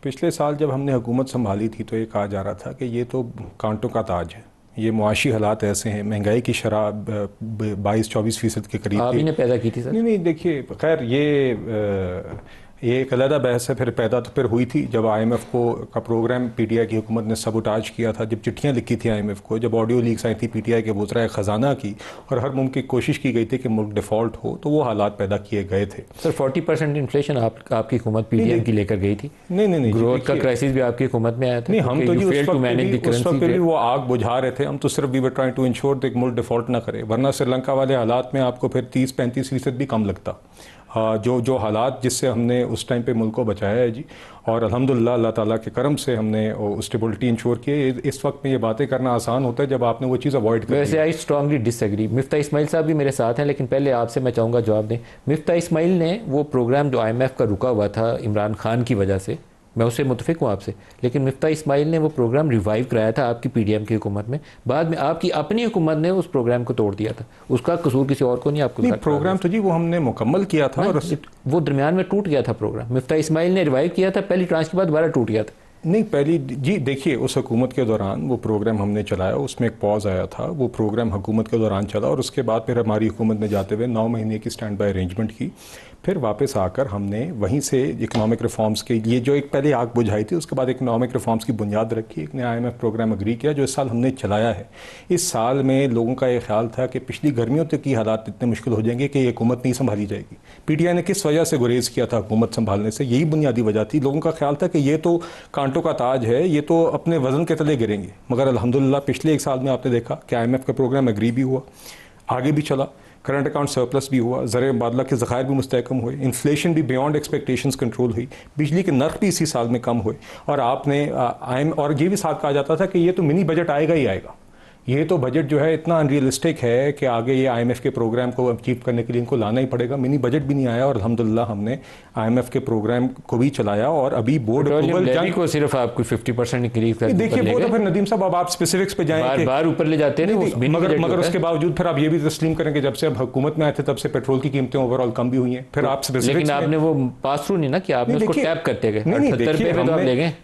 पिछले साल जब हमने हुकूमत संभाली थी तो ये कहा जा रहा था कि ये तो कांटों का ताज है, ये मुआशी हालात ऐसे हैं, महंगाई की शरह 22-24% के करीब आप थी। ही ने पैदा की थी सर। नहीं नहीं, देखिए खैर ये एक अलग बहस है। फिर पैदा तो फिर हुई थी जब आईएमएफ को का प्रोग्राम पीटीआई की हुकूमत ने सबुटाज किया था, जब चिट्ठियां लिखी थी आईएमएफ को, जब ऑडियो लीक्स आई थी पीटीआई के वज़राए ख़जाना की, और हर मुमकिन कोशिश की गई थी कि मुल्क डिफ़ॉल्ट हो, तो वो हालात पैदा किए गए थे। सर 40% इन्फ्लेशन आपकी हुकूमत पीडीएम की लेकर गई थी। नहीं नहीं नहीं जी, ग्रोथ का देखिए, क्राइसिस भी आपकी हुकूमत में आया था। नहीं हम तो जी उस वक्त भी करेंसी। वो आग बुझा रहे थे। हम तो सिर्फ we were trying to ensure that मुल्क डिफॉल्ट ना करे, वरना श्रीलंका वाले हालात में आपको फिर 30-35% भी कम लगता। जो हालात जिससे हमने उस टाइम पे मुल्क को बचाया है जी, और अल्हम्दुलिल्लाह अल्लाह ताला के करम से हमने स्टेबिलिटी इंश्योर की है। इस वक्त में ये बातें करना आसान होता है जब आपने वो चीज़ अवॉइड कर दी। वैसे I strongly disagree. Miftah Ismail साहब भी मेरे साथ हैं, लेकिन पहले आपसे मैं चाहूँगा जवाब दें। मिफ्ता इस्माइल ने वो प्रोग्राम जो आईएमएफ का रुका हुआ था इमरान खान की वजह से, मैं उससे मुतफिक हूँ आपसे, लेकिन मिफ्ता इस्माइल ने वो प्रोग्राम रिवाइव कराया था आपकी पीडीएम की हुकूमत में। बाद में आपकी अपनी हुकूमत ने उस प्रोग्राम को तोड़ दिया था। उसका कसूर किसी और को नहीं, आपको नहीं, प्रोग्राम तो जी वो हमने मुकम्मल किया था, और वो दरमियान में टूट गया था प्रोग्राम। मिफ्ता इस्माइल ने रिवाइव किया था, पहली ट्रांच के बाद दोबारा टूट गया था। नहीं पहली जी देखिए, उस हुकूमत के दौरान वो प्रोग्राम हमने चलाया, उसमें एक पॉज आया था। वो प्रोग्राम हुकूमत के दौरान चला, और उसके बाद फिर हमारी हुकूमत ने जाते हुए 9 महीने की स्टैंड बाय अरेंजमेंट की। फिर वापस आकर हमने वहीं से इकनॉमिक रिफॉर्म्स के लिए जो एक पहले आग बुझाई थी, उसके बाद इकनॉमिक रिफॉर्म्स की बुनियाद रखी, एक नया आईएमएफ प्रोग्राम अग्री किया जो इस साल हमने चलाया है। इस साल में लोगों का ये ख्याल था कि पिछली गर्मियों तक की हालात इतने मुश्किल हो जाएंगे कि ये हुकूमत नहीं संभाली जाएगी। पीटीआई ने किस वजह से गुरेज किया था हुकूमत संभालने से, यही बुनियादी वजह थी। लोगों का ख्याल था कि ये तो कांटों का ताज है, ये तो अपने वजन के तले गिरेंगे। मगर अल्हम्दुलिल्लाह पिछले एक साल में आपने देखा कि आईएमएफ का प्रोग्राम अग्री भी हुआ, आगे भी चला, करंट अकाउंट सरप्लस भी हुआ, ज़र मुबादला के ज़खायर भी मुस्तहकम हुए, इन्फ्लेशन भी बियॉन्ड एक्सपेक्टेशंस कंट्रोल हुई, बिजली के नर्ख भी इसी साल में कम हुए। और आपने और ये भी साथ कहा जाता था कि ये तो मिनी बजट आएगा ही आएगा, ये तो बजट जो है इतना अनरियलिस्टिक है कि आगे ये आईएमएफ के प्रोग्राम को अचीव करने के लिए इनको लाना ही पड़ेगा। मिनी बजट भी नहीं आया, और अल्हम्दुलिल्लाह हमने आईएमएफ के प्रोग्राम को भी चलाया। और अभी बोर्ड अप्रूवल को सिर्फ आपको 50% इंक्रीज कर देखिए, वो तो फिर नदीम साहब अब आप स्पेसिफिक्स पे जाएंगे, बार ऊपर ले जाते हैं। मगर उसके बावजूद फिर आप ये भी तस्लीम करेंगे जब से अब हुकूमत में आए थे तब से पेट्रोल की कीमतें ओवरऑल कम भी हुई हैं। फिर आप लेकिन आपने वो पास थ्रू नहीं ना कि आपने उसको टैप करते गए। नहीं,